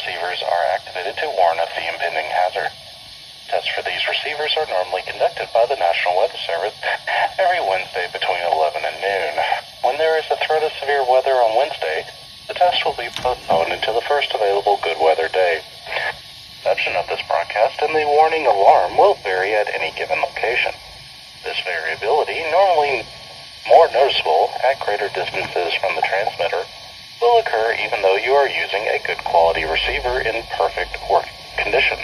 receivers are activated to warn of the impending hazard. Tests for these receivers are normally conducted by the National Weather Service every Wednesday between 11 and noon. When there is a threat of severe weather on Wednesday, the test will be postponed until the first available good weather day. Reception of this broadcast and the warning alarm will vary at any given location. This variability, normally more noticeable at greater distances from the transmitter, will occur even though you are using a good quality receiver in perfect working condition.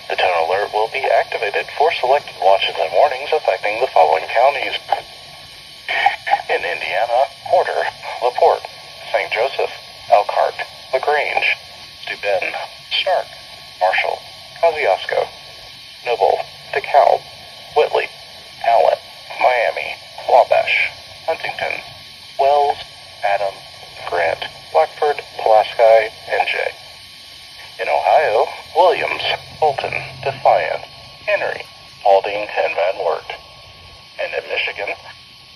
The tone alert will be activated for selected watches and warnings affecting the following counties. In Indiana, Porter, LaPorte, St. Joseph, Elkhart, LaGrange, Steuben, Stark, Marshall, Kosciuszko, Noble, DeKalb, Whitley, Allen, Miami, Wabash, Huntington, Wells, Adams, Grant, Blackford, Pulaski, and Jay. In Ohio, Williams, Fulton, Defiance, Henry, Paulding, and Van Wert. And in Michigan,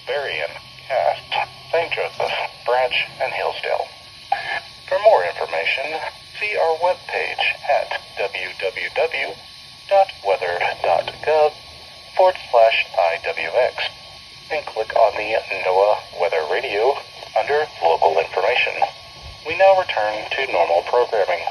Berrien, Cass, St. Joseph, Branch, and Hillsdale. For more information, see our webpage at www.weather.gov/IWX and click on the NOAA Weather Radio under Local Information. We now return to normal programming.